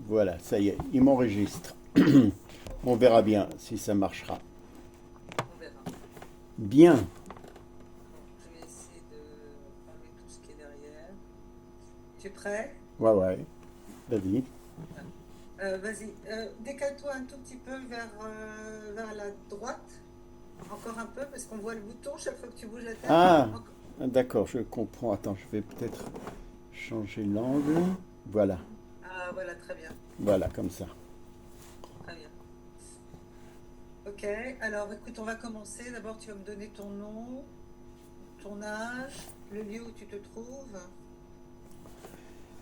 Voilà, ça y est, il m'enregistre. On verra bien si ça marchera. On verra. Bien. Bon, je vais essayer de enlever tout ce qui est derrière. Tu es prêt? Ouais, ouais. Vas-y. Vas-y, décale-toi un tout petit peu vers la droite. Encore un peu, parce qu'on voit le bouton chaque fois que tu bouges la tête. Ah, Encore. d'accord, je comprends. Attends, je vais peut-être changer l'angle. Voilà, Ah, voilà, très bien. voilà, comme ça. Très bien. Ok, alors écoute, on va commencer. D'abord, tu vas me donner ton nom, ton âge, le lieu où tu te trouves.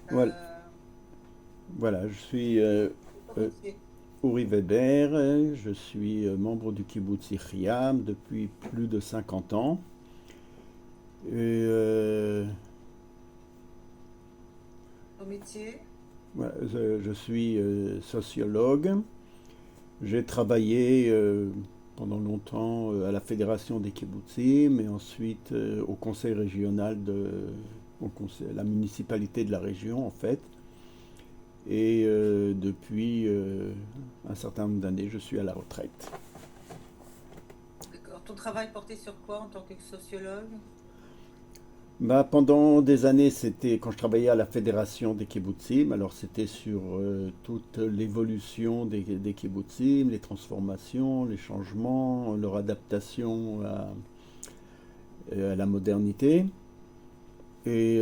Voilà, Euh, voilà, je suis euh, Volontiers. Uri Weber. Je suis membre du kibbutz Yechiam depuis plus de 50 ans. Et, Ton métier. voilà, je suis sociologue. J'ai travaillé pendant longtemps à la Fédération des kibbutzim et ensuite au conseil régional la municipalité de la région en fait. Et depuis un certain nombre d'années, je suis à la retraite. D'accord. Ton travail portait sur quoi en tant que sociologue? Bah, pendant des années, c'était quand je travaillais à la Fédération des kibbutzim. Alors c'était sur toute l'évolution des kibbutzim, les transformations, les changements, leur adaptation à la modernité. Et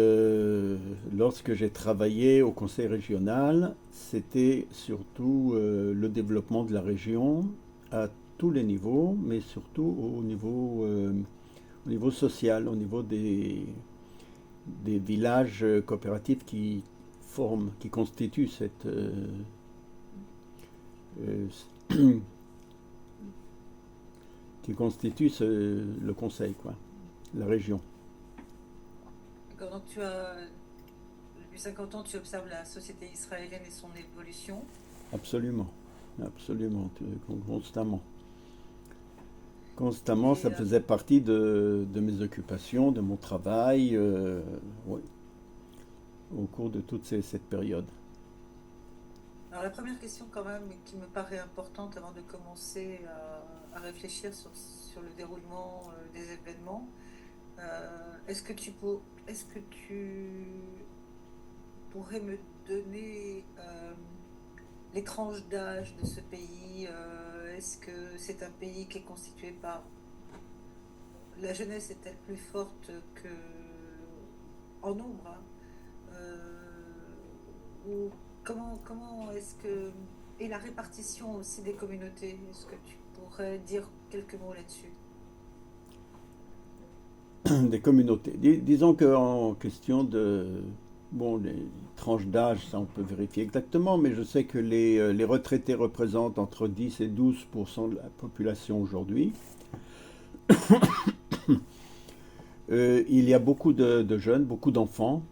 lorsque j'ai travaillé au conseil régional, c'était surtout le développement de la région à tous les niveaux, mais surtout au niveau social, au niveau des villages coopératifs qui constituent euh, qui constituent le conseil, quoi, la région. D'accord. Donc depuis 50 ans, tu observes la société israélienne et son évolution. Absolument, absolument, constamment. Constamment, Et ça faisait partie de mes occupations, de mon travail, oui, au cours de cette période. alors la première question quand même qui me paraît importante avant de commencer à réfléchir sur le déroulement des événements, est-ce que tu pourrais me donner les tranches d'âge de ce pays? Est-ce que c'est un pays qui est constitué par la jeunesse est-elle plus forte que en nombre, hein, ou comment est-ce que et la répartition aussi des communautés, est-ce que tu pourrais dire quelques mots là-dessus? Des communautés. Disons qu'en question de... Bon, les tranches d'âge, ça on peut vérifier exactement, mais je sais que les retraités représentent entre 10 et 12% de la population aujourd'hui. Il y a beaucoup de jeunes, beaucoup d'enfants,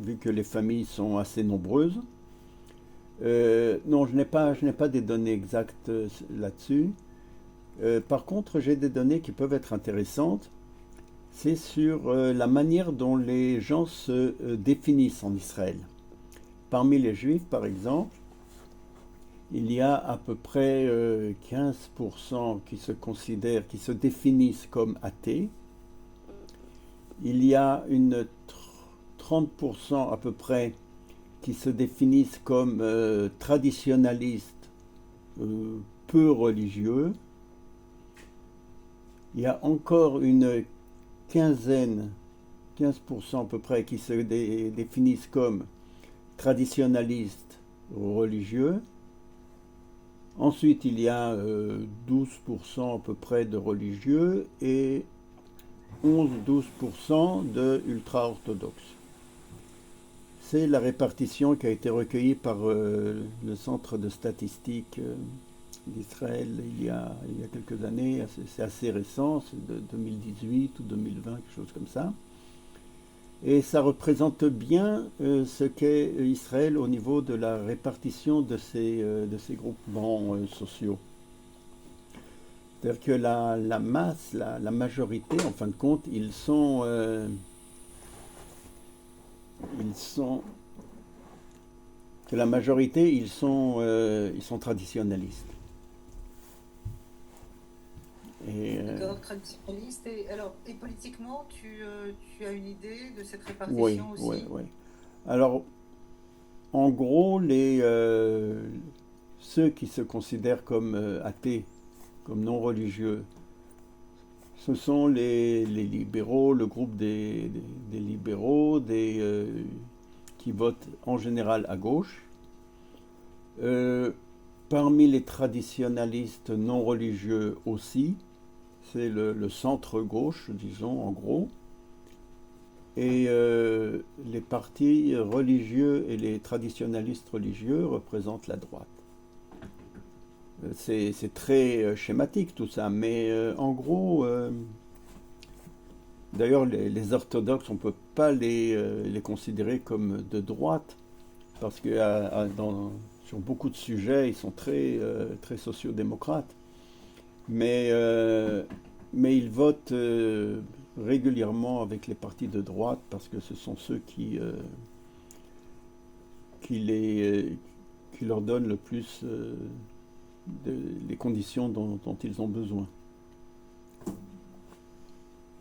vu que les familles sont assez nombreuses. Non, je n'ai pas des données exactes là-dessus. Par contre, j'ai des données qui peuvent être intéressantes. C'est sur la manière dont les gens se définissent en Israël. Parmi les juifs, par exemple, il y a à peu près 15% qui se considèrent, qui se définissent comme athées. Il y a une 30% à peu près qui se définissent comme traditionnalistes, peu religieux. Il y a encore une quinzaine, 15% à peu près, qui se définissent comme traditionnalistes religieux. Ensuite, il y a 12% à peu près de religieux et 11-12% de ultra-orthodoxes. C'est la répartition qui a été recueillie par le Centre de statistique d'Israël il y a quelques années. C'est assez récent, c'est de 2018 ou 2020, quelque chose comme ça. Et ça représente bien ce qu'est Israël au niveau de la répartition de ces groupements sociaux. C'est-à-dire que la masse, la majorité, en fin de compte, ils sont que la majorité, ils sont traditionnalistes. Et, D'accord, traditionnaliste. Et alors, et politiquement, tu as une idée de cette oui, répartition oui, aussi? oui. Alors, en gros, ceux qui se considèrent comme athées, comme non religieux, ce sont les libéraux, le groupe des libéraux, qui votent en général à gauche. Euh, Parmi les traditionalistes non religieux aussi, c'est le centre-gauche, disons en gros. Et les partis religieux et les traditionalistes religieux représentent la droite. C'est très schématique tout ça, mais en gros, d'ailleurs les orthodoxes, on ne peut pas les considérer comme de droite, parce que sur beaucoup de sujets, ils sont très sociodémocrates. Mais, euh, mais ils votent régulièrement avec les partis de droite parce que ce sont ceux qui, les, qui leur donnent le plus les conditions dont ils ont besoin.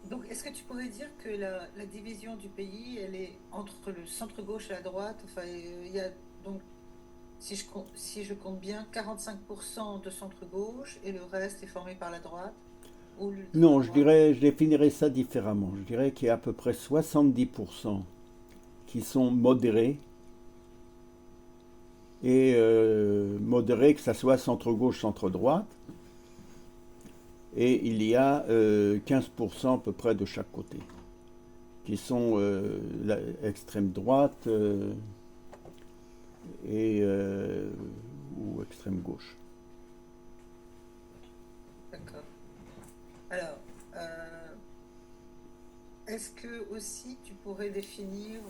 Donc, est-ce que tu pourrais dire que la division du pays, elle est entre le centre-gauche et la droite? Enfin, il y a donc, si je compte bien, 45% de centre-gauche et le reste est formé par la droite ou Non, l'ultra-droite. je définirais ça différemment. Je dirais qu'il y a à peu près 70% qui sont modérés, et modérés, que ça soit centre-gauche, centre-droite, et il y a 15% à peu près de chaque côté, qui sont extrême droite et, ou extrême gauche. D'accord. Alors, est-ce que aussi tu pourrais définir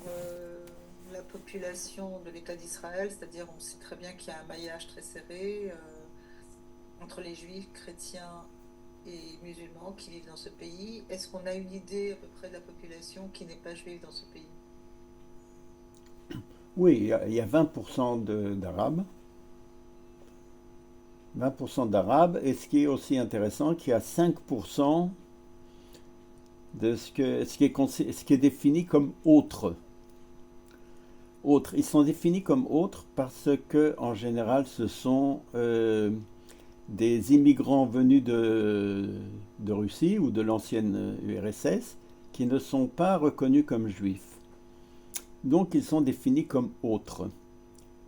la population de l'État d'Israël, c'est-à-dire on sait très bien qu'il y a un maillage très serré entre les juifs, chrétiens et musulmans qui vivent dans ce pays. Est-ce qu'on a une idée à peu près de la population qui n'est pas juive dans ce pays? Oui, il y a 20% d'Arabes. 20% d'Arabes, et ce qui est aussi intéressant, qu'il y a 5% de ce qui est défini comme autre. Autres. Ils sont définis comme autres parce que, en général, ce sont des immigrants venus de Russie ou de l'ancienne URSS qui ne sont pas reconnus comme juifs. Donc, ils sont définis comme autres.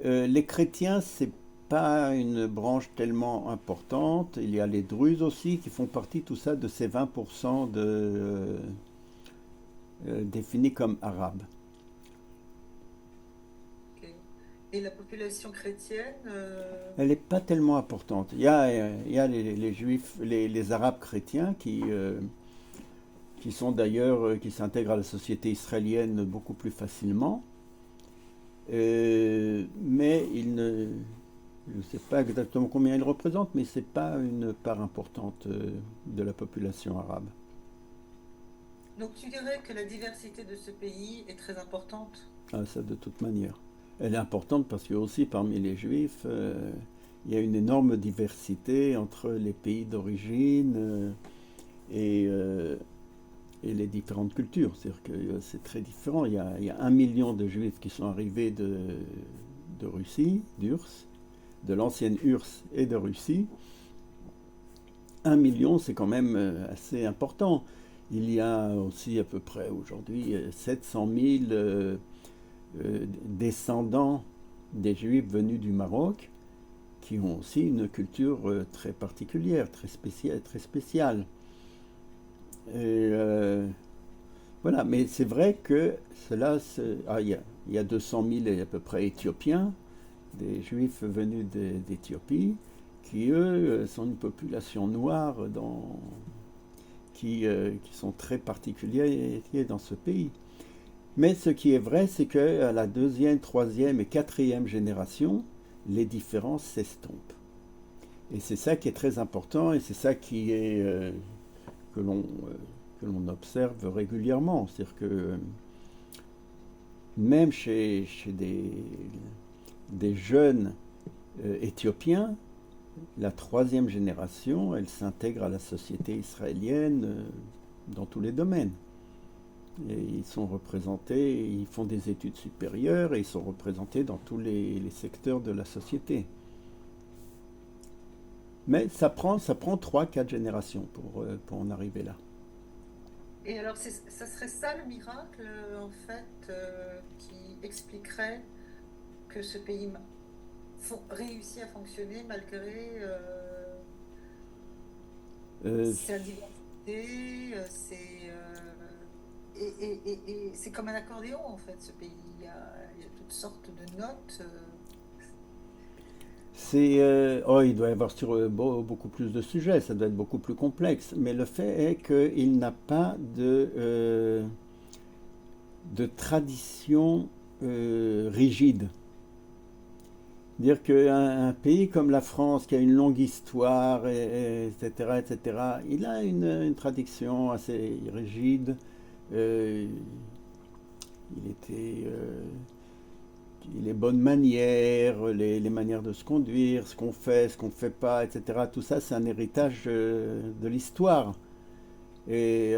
Les chrétiens, c'est pas une branche tellement importante. Il y a les druzes aussi qui font partie, tout ça, de ces 20% définis comme arabes. Ok. Et la population chrétienne, Elle n'est pas tellement importante. Il y a les juifs, les arabes chrétiens qui sont d'ailleurs, qui s'intègrent à la société israélienne beaucoup plus facilement. Mais je ne sais pas exactement combien ils représentent, mais ce n'est pas une part importante de la population arabe. donc tu dirais que la diversité de ce pays est très importante? Ah, ça, de toute manière. Elle est importante parce que aussi parmi les juifs, il y a une énorme diversité entre les pays d'origine et, euh, et les différentes cultures. C'est-à-dire que c'est très différent. Il y a 1 million de juifs qui sont arrivés de Russie, d'URSS, de l'ancienne URSS et de Russie. 1 million, c'est quand même assez important. Il y a aussi à peu près aujourd'hui 700 000 descendants des juifs venus du Maroc qui ont aussi une culture très particulière, très spéciale. Et, voilà, mais c'est vrai que il y a 200 000 à peu près Éthiopiens, des juifs venus d'Éthiopie, qui eux sont une population noire qui sont très particuliers dans ce pays. Mais ce qui est vrai, c'est qu'à la deuxième, troisième et quatrième génération, les différences s'estompent. Et c'est ça qui est très important et c'est ça qui est que l'on que l'on observe régulièrement. C'est-à-dire que même chez des jeunes éthiopiens, la troisième génération, elle s'intègre à la société israélienne dans tous les domaines. Et ils sont représentés, ils font des études supérieures et ils sont représentés dans tous les secteurs de la société. Mais ça prend 3-4 générations pour en arriver là. Et alors, ça serait ça le miracle, en fait, qui expliquerait que ce pays réussit à fonctionner malgré Euh, sa diversité, et c'est comme un accordéon, en fait, ce pays. Il y a toutes sortes de notes. oh, il doit y avoir sur beaucoup plus de sujets, ça doit être beaucoup plus complexe. Mais le fait est qu'il n'a pas de tradition rigide. Dire qu'un pays comme la France, qui a une longue histoire, etc., etc., il a une tradition assez rigide. Euh, il était, les bonnes manières, les manières de se conduire, ce qu'on fait pas, etc. Tout ça, c'est un héritage de l'histoire. Et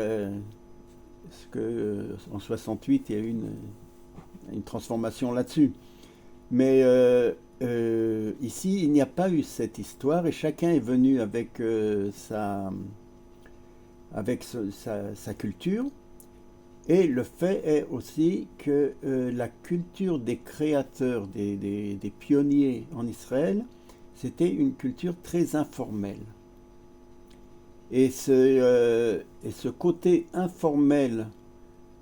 en 68, il y a eu une transformation là-dessus. Mais ici, il n'y a pas eu cette histoire et chacun est venu avec sa culture. Et le fait est aussi que la culture des créateurs, des pionniers en Israël, c'était une culture très informelle. Et ce côté informel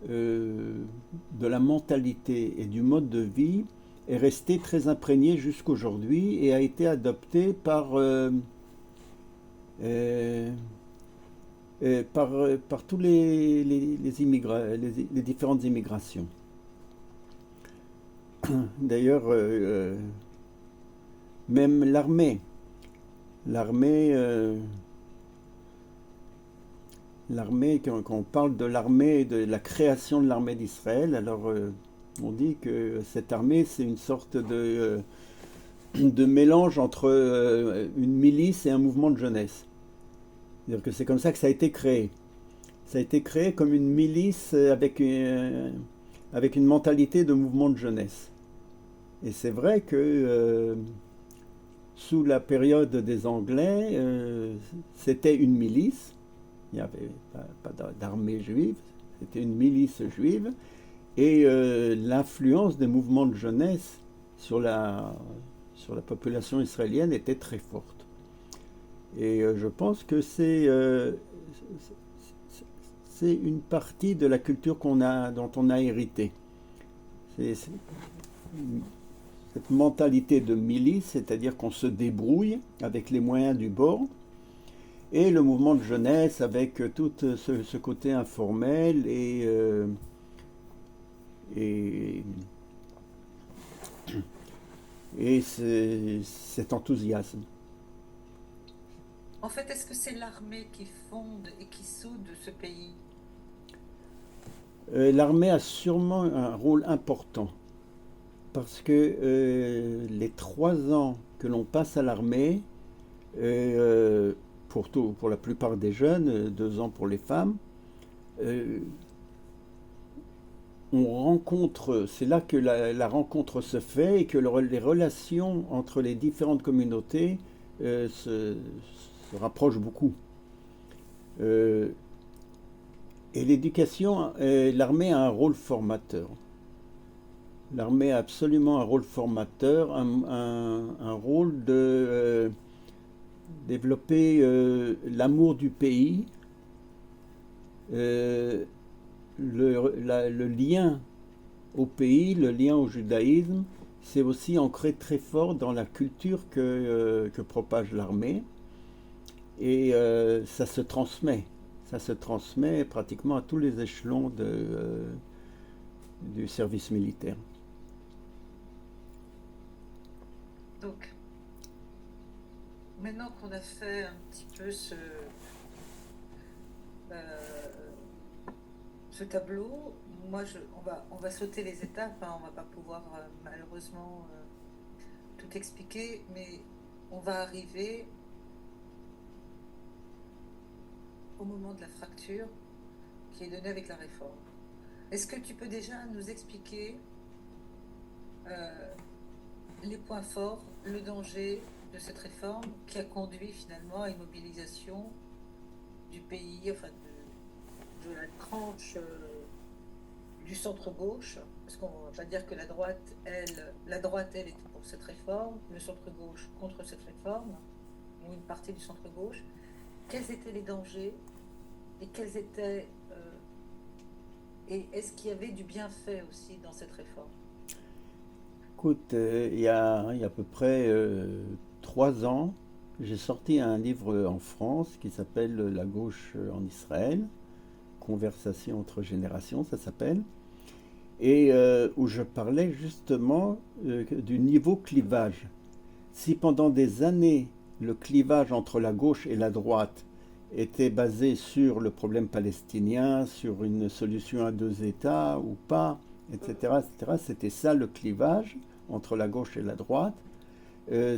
de la mentalité et du mode de vie est resté très imprégné jusqu'aujourd'hui et a été adopté euh, par tous les différentes immigrations. D'ailleurs, même l'armée, euh, quand on parle de l'armée, de la création de l'armée d'Israël, alors on dit que cette armée, c'est une sorte de mélange entre une milice et un mouvement de jeunesse. C'est-à-dire que c'est comme ça que ça a été créé. Ça a été créé comme une milice avec une mentalité de mouvement de jeunesse. Et c'est vrai que sous la période des Anglais, c'était une milice. Il n'y avait pas d'armée juive, c'était une milice juive. Et l'influence des mouvements de jeunesse sur la population israélienne était très forte. Et je pense que c'est une partie de la culture dont on a hérité. C'est cette mentalité de milice, c'est-à-dire qu'on se débrouille avec les moyens du bord, et le mouvement de jeunesse avec tout ce côté informel et, et cet enthousiasme. En fait, est-ce que c'est l'armée qui fonde et qui soude ce pays? L'armée a sûrement un rôle important parce que les 3 ans que l'on passe à l'armée, euh, pour la plupart des jeunes, 2 ans pour les femmes, euh, c'est là que la rencontre se fait et que les relations entre les différentes communautés se rapprochent beaucoup. Euh, et l'éducation, l'armée a un rôle formateur. L'armée a absolument un rôle formateur, un rôle de développer l'amour du pays, euh, le lien au pays, le lien au judaïsme, c'est aussi ancré très fort dans la culture que propage l'armée. Et ça se transmet. Ça se transmet pratiquement à tous les échelons du service militaire. Donc, maintenant qu'on a fait un petit peu euh, ce tableau, on va sauter les étapes, hein, on va pas pouvoir malheureusement tout expliqué, mais on va arriver au moment de la fracture qui est donnée avec la réforme. Est-ce que tu peux déjà nous expliquer les points forts, le danger de cette réforme qui a conduit finalement à une mobilisation du pays, enfin de la tranche du centre-gauche, parce qu'on ne va pas dire que la droite, elle, était pour cette réforme, le centre-gauche contre cette réforme, ou une partie du centre-gauche. Quels étaient les dangers et quels étaient et est-ce qu'il y avait du bienfait aussi dans cette réforme? Écoute, il y a à peu près 3 ans, j'ai sorti un livre en France qui s'appelle La gauche en Israël, Conversation entre générations, ça s'appelle, et où je parlais justement du niveau clivage. Si pendant des années, le clivage entre la gauche et la droite était basé sur le problème palestinien, sur une solution à 2 États ou pas, etc., etc., c'était ça le clivage entre la gauche et la droite.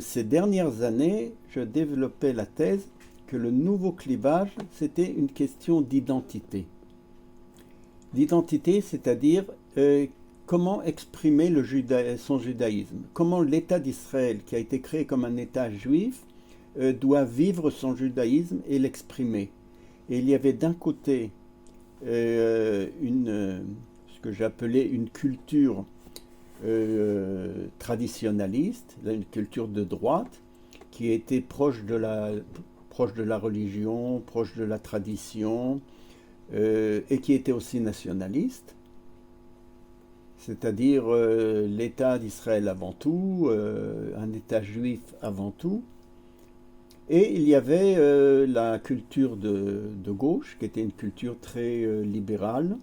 Ces dernières années, je développais la thèse que le nouveau clivage, c'était une question d'identité. L'identité, c'est-à-dire comment exprimer son judaïsme, comment l'État d'Israël, qui a été créé comme un État juif, doit vivre son judaïsme et l'exprimer. Et il y avait d'un côté ce que j'appelais une culture traditionnaliste, une culture de droite, qui était proche de la religion, proche de la tradition, et qui était aussi nationaliste, c'est-à-dire l'État d'Israël avant tout, un État juif avant tout. Et il y avait la culture de gauche, qui était une culture très libérale,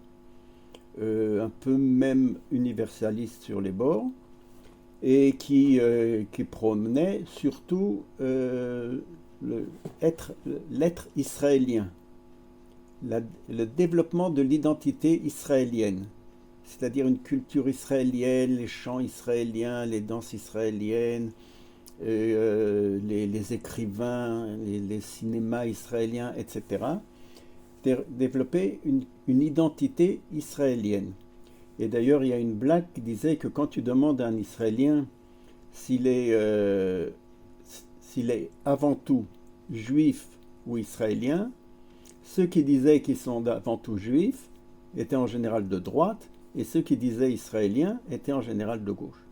un peu même universaliste sur les bords, et qui promenait surtout l'être israélien, le développement de l'identité israélienne, c'est-à-dire une culture israélienne, les chants israéliens, les danses israéliennes, les écrivains, les cinémas israéliens, etc. Développer une identité israélienne. Et d'ailleurs, il y a une blague qui disait que quand tu demandes à un Israélien s'il est avant tout juif ou israélien, ceux qui disaient qu'ils sont avant tout juifs étaient en général de droite, et ceux qui disaient israéliens étaient en général de gauche.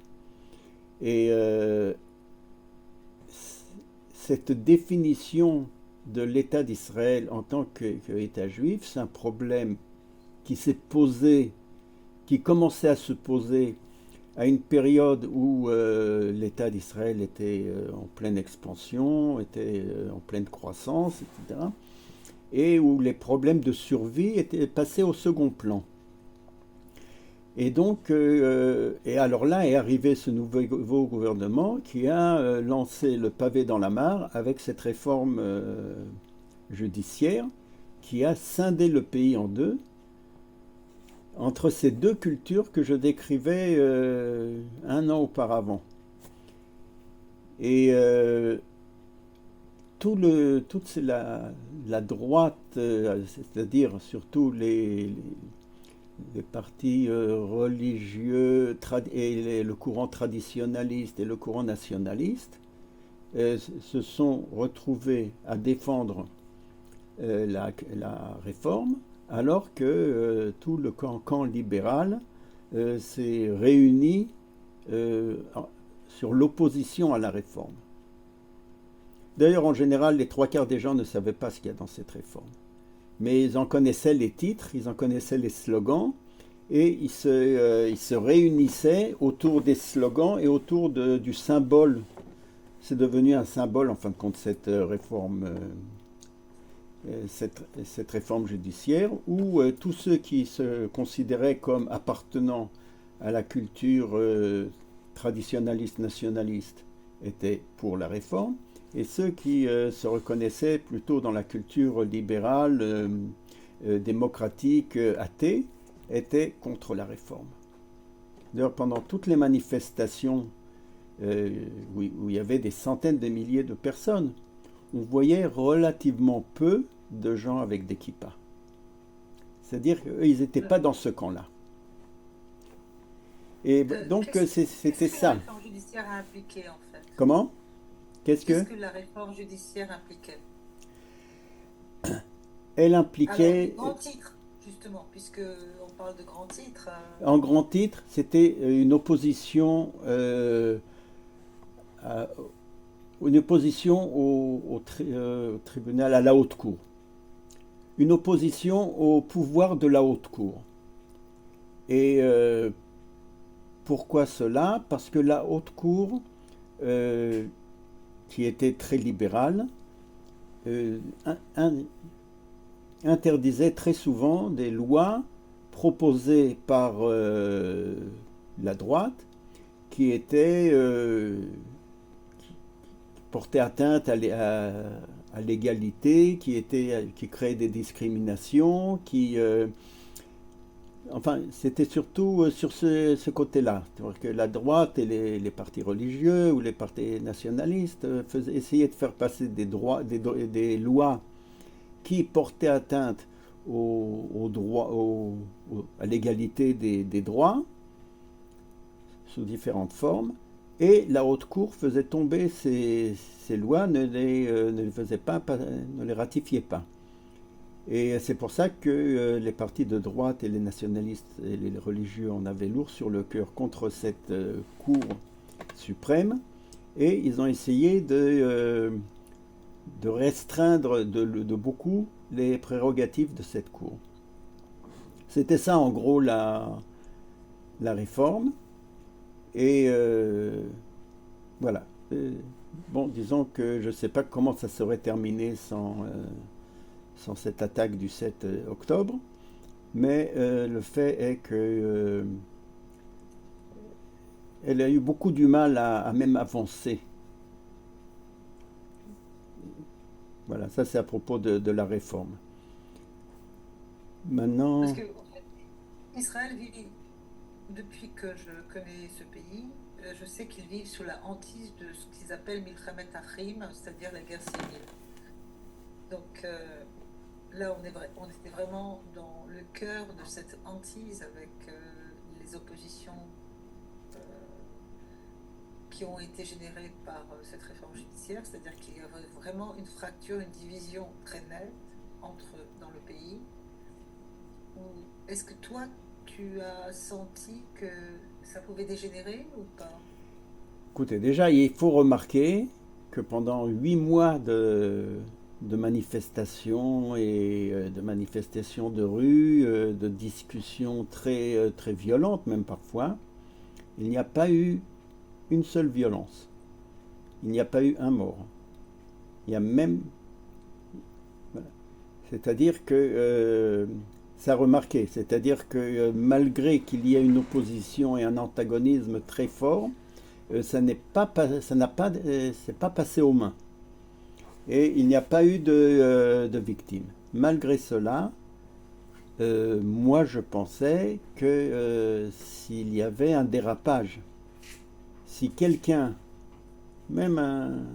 Et cette définition de l'État d'Israël en tant qu'État juif, c'est un problème qui s'est posé, qui commençait à se poser à une période où l'État d'Israël était en pleine expansion, était en pleine croissance, etc., et où les problèmes de survie étaient passés au second plan. Et donc, et alors là est arrivé ce nouveau gouvernement qui a lancé le pavé dans la mare avec cette réforme judiciaire qui a scindé le pays en deux, entre ces deux cultures que je décrivais un an auparavant. Et toute la droite, c'est-à-dire surtout les partis religieux et le courant traditionnaliste et le courant nationaliste se sont retrouvés à défendre la réforme, alors que tout le camp libéral s'est réuni sur l'opposition à la réforme. D'ailleurs, en général, les 3/4 des gens ne savaient pas ce qu'il y a dans cette réforme. Mais ils en connaissaient les titres, ils en connaissaient les slogans, et ils se réunissaient autour des slogans et autour du symbole. C'est devenu un symbole, en fin de compte, cette réforme judiciaire, où tous ceux qui se considéraient comme appartenant à la culture traditionnaliste nationaliste étaient pour la réforme, et ceux qui se reconnaissaient plutôt dans la culture libérale, démocratique, athée, étaient contre la réforme. D'ailleurs, pendant toutes les manifestations où il y avait des centaines de milliers de personnes. On voyait relativement peu de gens avec des kippas. C'est-à-dire qu'eux, ils n'étaient pas dans ce camp-là. Et donc, Qu'est-ce c'était que la ça. réforme judiciaire a impliqué en fait? Comment? Qu'est-ce Qu'est-ce que? que la réforme judiciaire impliquait? Elle Alors, les impliquait, grands titres, justement, puisque on parle de grands titres. en grand titre, c'était à- une opposition au tribunal, à la haute cour. Une opposition au pouvoir de la haute cour. Et pourquoi cela? Parce que la haute cour, euh, qui était très libérale, euh, un- un- interdisait très souvent des lois proposées par la droite qui étaient portaient atteinte à l'égalité, qui créaient des discriminations, enfin, c'était surtout sur ce côté-là. C'est-à-dire que la droite et les partis religieux ou les partis nationalistes essayaient de faire passer des lois qui portaient atteinte à l'égalité des droits sous différentes formes, et la haute cour faisait tomber ces lois, ne les ratifiait pas. Et c'est pour ça que les partis de droite et les nationalistes et les religieux en avaient lourd sur le cœur contre cette cour suprême, et ils ont essayé de restreindre de beaucoup les prérogatives de cette cour. C'était ça en gros la réforme. Et voilà. Bon, disons que je ne sais pas comment ça serait terminé sans cette attaque du 7 octobre, mais le fait est que elle a eu beaucoup du mal à même avancer. Voilà, ça c'est à propos de la réforme. Parce Maintenant, que en fait, Israël vit, depuis que je connais ce pays, je sais qu'ils vivent sous la hantise de ce qu'ils appellent Milchamet Achim, c'est-à-dire la guerre civile. Donc là, on était vraiment dans le cœur de cette hantise avec les oppositions euh, qui ont été générées par cette réforme judiciaire, c'est-à-dire qu'il y avait vraiment une fracture, une division très nette dans le pays. Est-ce que toi, tu as senti que ça pouvait dégénérer ou pas? écoutez, déjà, il faut remarquer que pendant 8 mois de manifestations et de manifestations de rue, de discussions très violentes même parfois, il n'y a pas eu une seule violence. Il n'y a pas eu un mort. Il y a même... Voilà. C'est-à-dire que ça a remarqué, c'est-à-dire que malgré qu'il y ait une opposition et un antagonisme très fort, c'est pas passé aux mains. Et il n'y a pas eu de victimes. Malgré cela, moi je pensais que s'il y avait un dérapage, si quelqu'un, même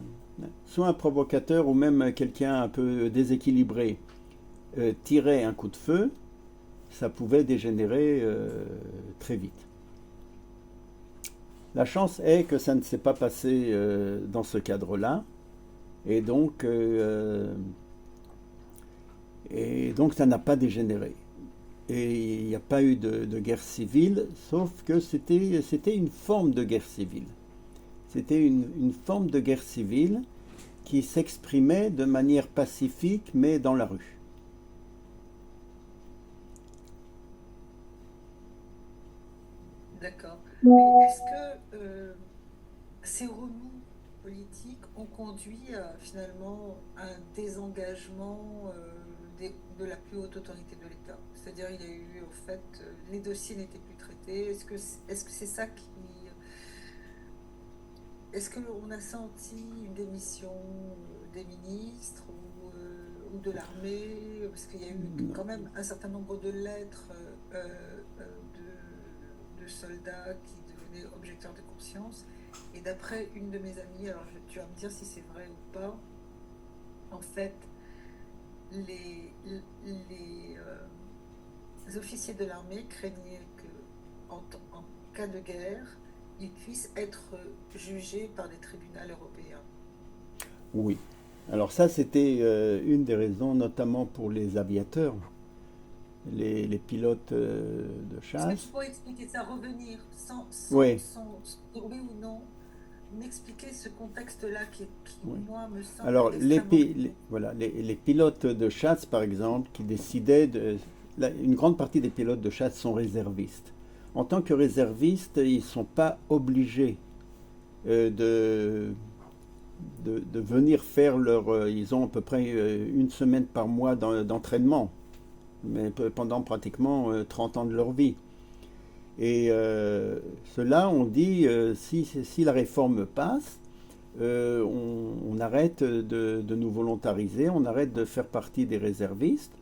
soit un provocateur ou même quelqu'un un peu déséquilibré, tirait un coup de feu, ça pouvait dégénérer très vite. La chance est que ça ne s'est pas passé dans ce cadre-là, et donc, euh, et donc ça n'a pas dégénéré. Et il n'y a pas eu de guerre civile, sauf que c'était une forme de guerre civile. C'était une forme de guerre civile qui s'exprimait de manière pacifique, mais dans la rue. D'accord. Mais est-ce que ces remous politiques ont conduit finalement à un désengagement de la plus haute autorité de l'État? C'est-à-dire, il y a eu, au fait, les dossiers n'étaient plus traités. Est-ce que c'est ça qui... Est-ce qu'on a senti une démission des ministres ou de l'armée? Parce qu'il y a eu quand même un certain nombre de lettres de soldats qui devenaient objecteurs de conscience. Et d'après une de mes amies, alors tu vas me dire si c'est vrai ou pas, en fait, les officiers de l'armée craignaient que, en cas de guerre, ils puissent être jugés par des tribunaux européens. Oui. Alors ça, c'était une des raisons, notamment pour les aviateurs, les pilotes de Est-ce que tu chasse. pourrais expliquer ça, revenir Oui, sans dire oui ou non, m'expliquer ce contexte-là qui, oui. moi, me semble Alors, extrêmement voilà, les pilotes de chasse, par exemple, qui décidaient une grande partie des pilotes de chasse sont réservistes. En tant que réservistes, ils ne sont pas obligés euh, de, de venir faire leur... ils ont à peu près une semaine par mois d'entraînement, mais pendant pratiquement 30 ans de leur vie. Et cela, on dit, si la réforme passe, on arrête de nous volontariser, on arrête de faire partie des réservistes,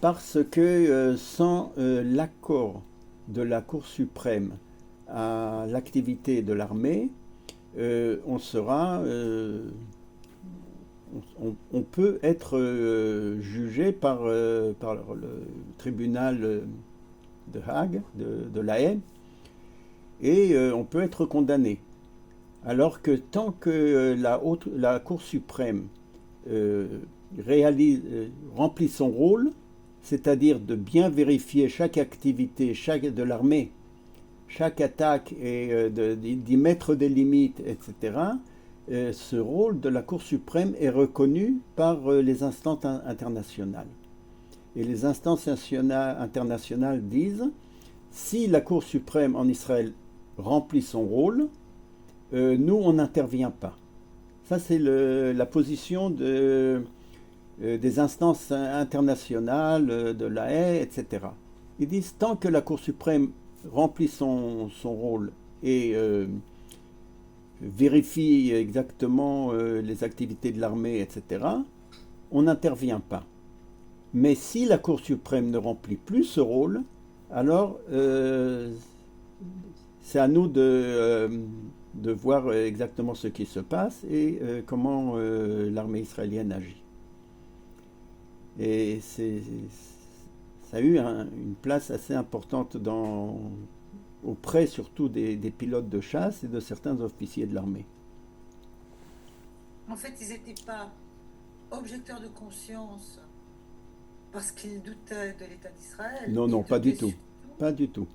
parce que sans l'accord de la Cour suprême à l'activité de l'armée, on sera, on peut être jugé par le tribunal de Hague, de La Haye, et on peut être condamné. Alors que tant que la Cour suprême euh, remplit son rôle, c'est-à-dire de bien vérifier chaque activité de l'armée, chaque attaque et d'y mettre des limites, etc., ce rôle de la Cour suprême est reconnu par les instances internationales. Et les instances internationales disent, si la Cour suprême en Israël remplit son rôle, nous, on n'intervient pas. Ça, c'est la position des instances internationales, de la Haye, etc. Ils disent, tant que la Cour suprême remplit son rôle et vérifie exactement les activités de l'armée, etc., on n'intervient pas. Mais si la Cour suprême ne remplit plus ce rôle, alors c'est à nous de voir exactement ce qui se passe et comment l'armée israélienne agit. Et ça a eu une place assez importante auprès surtout des pilotes de chasse et de certains officiers de l'armée. En fait, ils n'étaient pas objecteurs de conscience parce qu'ils doutaient de l'État d'Israël. Non, non, Ils pas du doutaient tout. surtout. Pas du tout.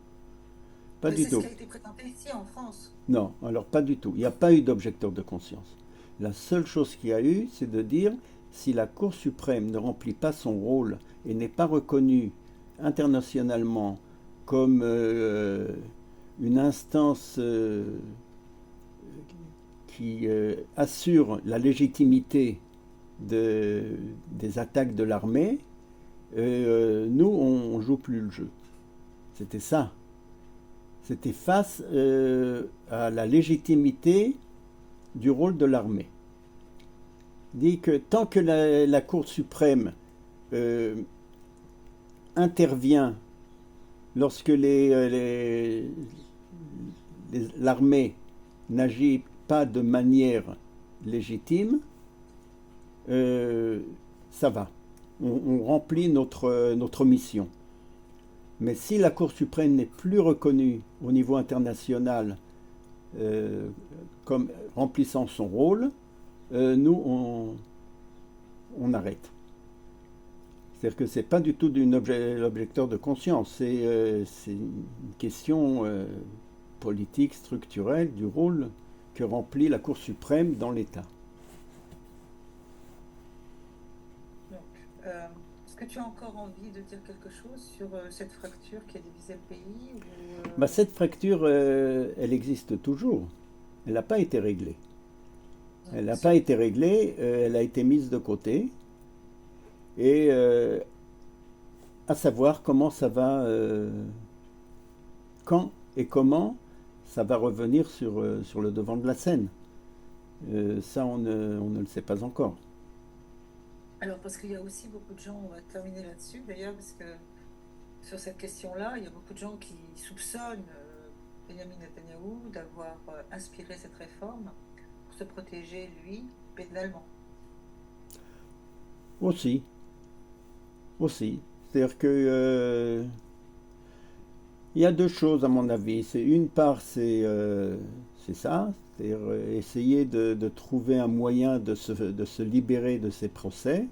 Pas Mais du c'est ce tout. qui a été présenté ici en France. Non, alors pas du tout. Il n'y a pas eu d'objecteur de conscience. La seule chose qu'il y a eu, c'est de dire si la Cour suprême ne remplit pas son rôle et n'est pas reconnue internationalement comme une instance qui assure la légitimité des attaques de l'armée, nous, on ne joue plus le jeu. C'était ça. C'était face à la légitimité du rôle de l'armée. Dit que tant que la Cour suprême euh, intervient lorsque l'armée n'agit pas de manière légitime, ça va. On remplit notre mission. Mais si la Cour suprême n'est plus reconnue au niveau international comme remplissant son rôle, nous, on arrête. C'est-à-dire que ce n'est pas du tout l'objecteur de conscience, c'est une question politique, structurelle, du rôle que remplit la Cour suprême dans l'État. Donc, est-ce que tu as encore envie de dire quelque chose sur cette fracture qui a divisé le pays Bah, cette fracture, elle existe toujours. Elle n'a pas été réglée. non, Elle bien n'a sûr. pas été réglée, elle a été mise de côté. Et à savoir comment ça va, quand et comment ça va revenir sur le devant de la scène. Ça, on ne le sait pas encore. Alors, parce qu'il y a aussi beaucoup de gens, on va terminer là-dessus d'ailleurs, parce que sur cette question-là, il y a beaucoup de gens qui soupçonnent Benjamin Netanyahou d'avoir inspiré cette réforme pour se protéger, lui, pénalement. Aussi, aussi. C'est-à-dire que il y a deux choses à mon avis. C'est une part, c'est ça, c'est-à-dire essayer de trouver un moyen de se libérer de ces procès.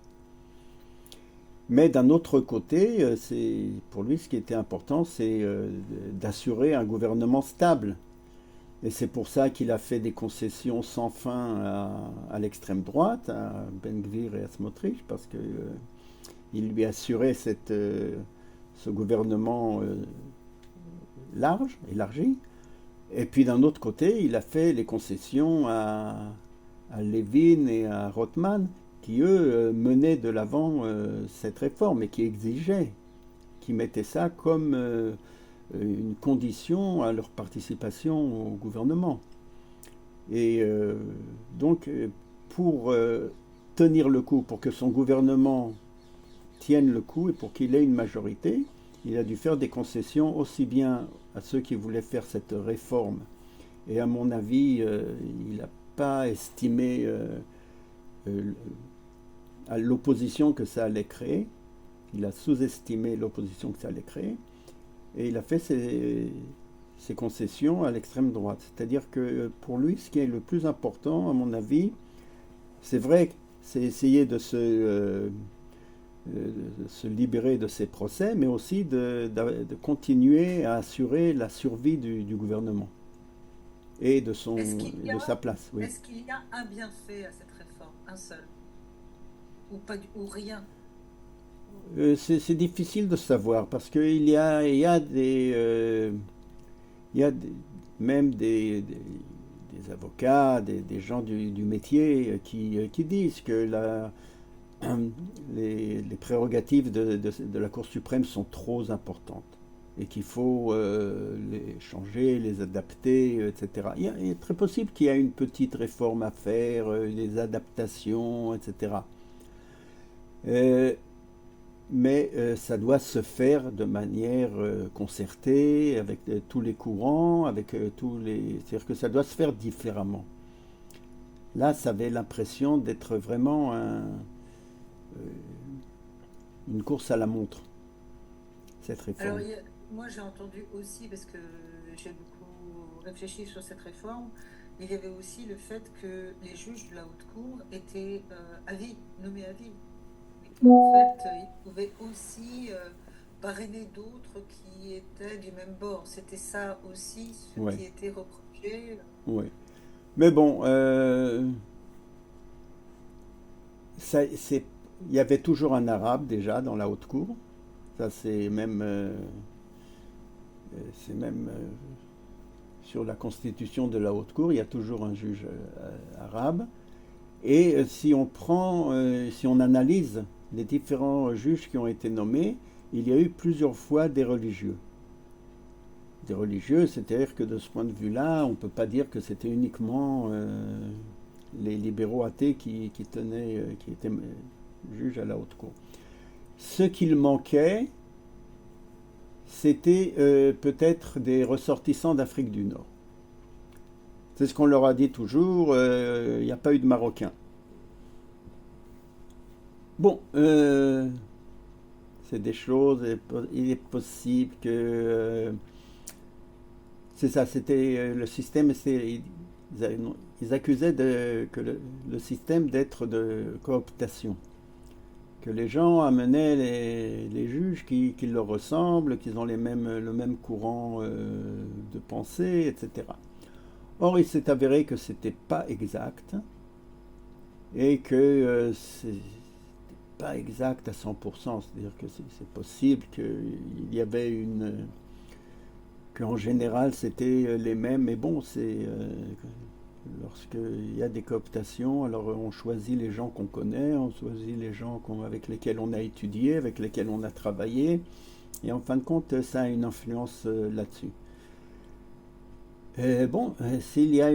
Mais d'un autre côté, c'est pour lui ce qui était important, c'est d'assurer un gouvernement stable. Et c'est pour ça qu'il a fait des concessions sans fin à l'extrême droite, à Ben Gvir et à Smotrich, parce que il lui assurait ce gouvernement large, élargi. Et puis d'un autre côté, il a fait les concessions à Levin et à Rothman, qui eux menaient de l'avant cette réforme et qui exigeaient, qui mettaient ça comme une condition à leur participation au gouvernement. Et donc, pour tenir le coup, pour que son gouvernement tienne le coup et pour qu'il ait une majorité, il a dû faire des concessions aussi bien à ceux qui voulaient faire cette réforme. Et à mon avis, il n'a pas estimé à l'opposition que ça allait créer. Il a sous-estimé l'opposition que ça allait créer. Et il a fait ses concessions à l'extrême droite. C'est-à-dire que pour lui, ce qui est le plus important, à mon avis, c'est vrai, c'est essayer de se libérer de ces procès, mais aussi de continuer à assurer la survie du gouvernement et de sa place. Oui. Est-ce qu'il y a un bienfait à cette réforme, un seul, ou pas ou rien? C'est difficile de savoir parce qu'il y a il y a même des avocats, des gens du métier qui disent que les prérogatives de la Cour suprême sont trop importantes et qu'il faut les changer, les adapter, etc. Il est très possible qu'il y ait une petite réforme à faire, des adaptations, etc. Euh, mais ça doit se faire de manière concertée, avec tous les courants, avec tous les... C'est-à-dire que ça doit se faire différemment. Là, ça avait l'impression d'être vraiment une course à la montre, cette Alors, réforme. moi, j'ai entendu aussi, parce que j'ai beaucoup réfléchi sur cette réforme, il y avait aussi le fait que les juges de la haute cour étaient à vie, nommés à vie. Et qu'en fait, ils pouvaient aussi parrainer d'autres qui étaient du même bord. C'était ça aussi ce Ouais, qui était reproché. ouais. Mais bon, il y avait toujours un arabe déjà dans la haute cour. Ça, c'est même sur la constitution de la haute cour, il y a toujours un juge arabe. Et si on analyse les différents juges qui ont été nommés, il y a eu plusieurs fois des religieux. Des religieux, c'est-à-dire que de ce point de vue-là, on ne peut pas dire que c'était uniquement les libéraux athées qui étaient juges à la haute cour. Ce qu'il manquait, c'était peut-être des ressortissants d'Afrique du Nord. C'est ce qu'on leur a dit toujours, il n'y a pas eu de Marocains. Bon, c'est des choses, il est possible que... c'est ça, c'était le système, ils accusaient que le système d'être de cooptation. Que les gens amenaient les juges qui leur ressemblent, qu'ils ont le même courant de pensée, etc. Or, il s'est avéré que c'était pas exact et que c'est pas exact à 100%. C'est-à-dire que c'est possible qu'il y avait qu'en général c'était les mêmes, mais bon, lorsqu'il y a des cooptations, alors on choisit les gens qu'on connaît, on choisit les gens avec lesquels on a étudié, avec lesquels on a travaillé, et en fin de compte, ça a une influence là-dessus. Bon, s'il y a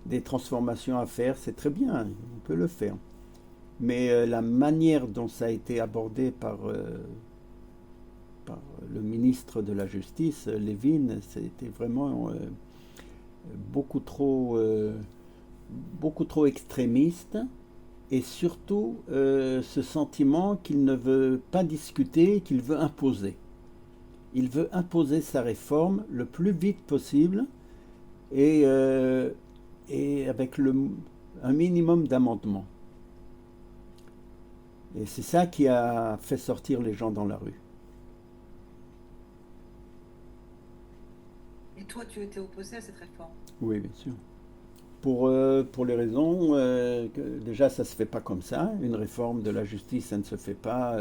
des transformations à faire, c'est très bien, on peut le faire. Mais la manière dont ça a été abordé par par le ministre de la Justice, Levin, c'était vraiment beaucoup beaucoup trop extrémiste, et surtout ce sentiment qu'il ne veut pas discuter, qu'il veut imposer. Il veut imposer sa réforme le plus vite possible et, et avec un minimum d'amendements. Et c'est ça qui a fait sortir les gens dans la rue. Et toi, tu étais opposé à cette réforme? Oui, bien sûr. Pour les raisons que déjà ça ne se fait pas comme ça. Une réforme de la justice, ça ne se fait pas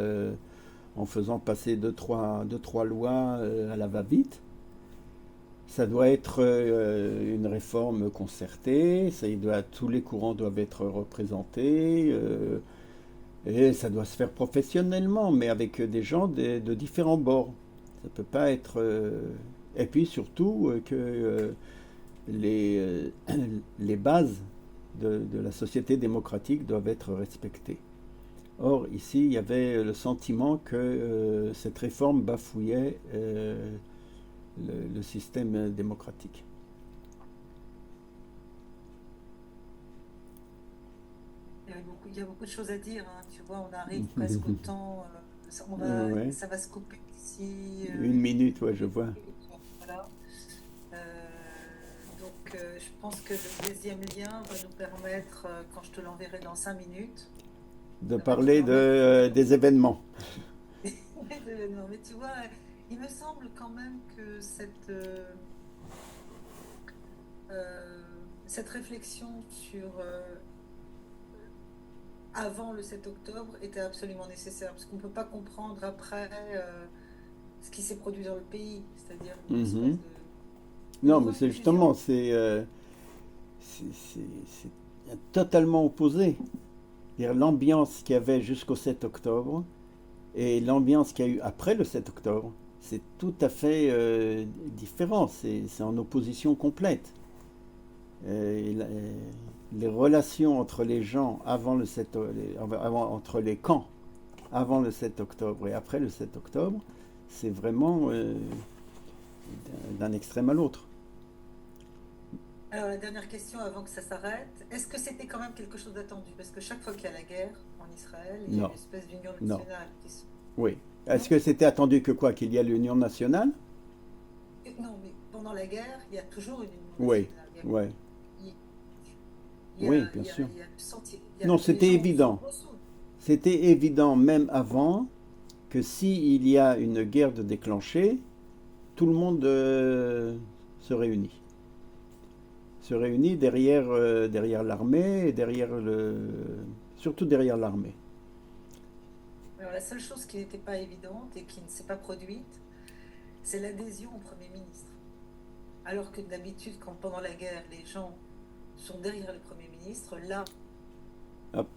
en faisant passer deux, trois lois à la va-vite. Ça doit être une réforme concertée, tous les courants doivent être représentés, et ça doit se faire professionnellement, mais avec des gens de différents bords. Ça peut pas être... et puis surtout que les, les bases de la société démocratique doivent être respectées. Or, ici, il y avait le sentiment que cette réforme bafouillait le système démocratique. Il y a beaucoup de choses à dire, hein. Tu vois, on arrive presque au temps. Ouais. Ça va se couper d'ici. Une minute, ouais, je vois. Voilà. Je pense que le deuxième lien va nous permettre, quand je te l'enverrai dans 5 minutes, De va te parler permettre des événements. non, mais tu vois, il me semble quand même que euh, cette réflexion sur avant le 7 octobre était absolument nécessaire, parce qu'on ne peut pas comprendre après ce qui s'est produit dans le pays, c'est-à-dire une Mhm. espèce de Non, mais nouvelle c'est confusion. justement, c'est totalement opposé. C'est-à-dire l'ambiance qu'il y avait jusqu'au 7 octobre et l'ambiance qu'il y a eu après le 7 octobre, c'est tout à fait différent. C'est en opposition complète. Et les relations entre les gens avant le 7, entre les camps avant le 7 octobre et après le 7 octobre, c'est vraiment d'un extrême à l'autre. Alors la dernière question avant que ça s'arrête, est-ce que c'était quand même quelque chose d'attendu? Parce que chaque fois qu'il y a la guerre en Israël, il y a une Non, espèce d'union non, nationale qui se... oui. Est-ce Non? que c'était attendu que quoi? Qu'il y ait l'Union nationale? Non, mais pendant la guerre, il y a toujours une union Oui, nationale. oui, Il oui, bien sûr. il y a le sentier. Non, Les c'était gens évident. sont... C'était évident même avant que s'il y a une guerre de déclencher, tout le monde se réunit. Se réunit derrière l'armée et surtout derrière l'armée. Alors la seule chose qui n'était pas évidente et qui ne s'est pas produite, c'est l'adhésion au Premier ministre. Alors que d'habitude, quand pendant la guerre, les gens sont derrière le Premier ministre, là, Hop.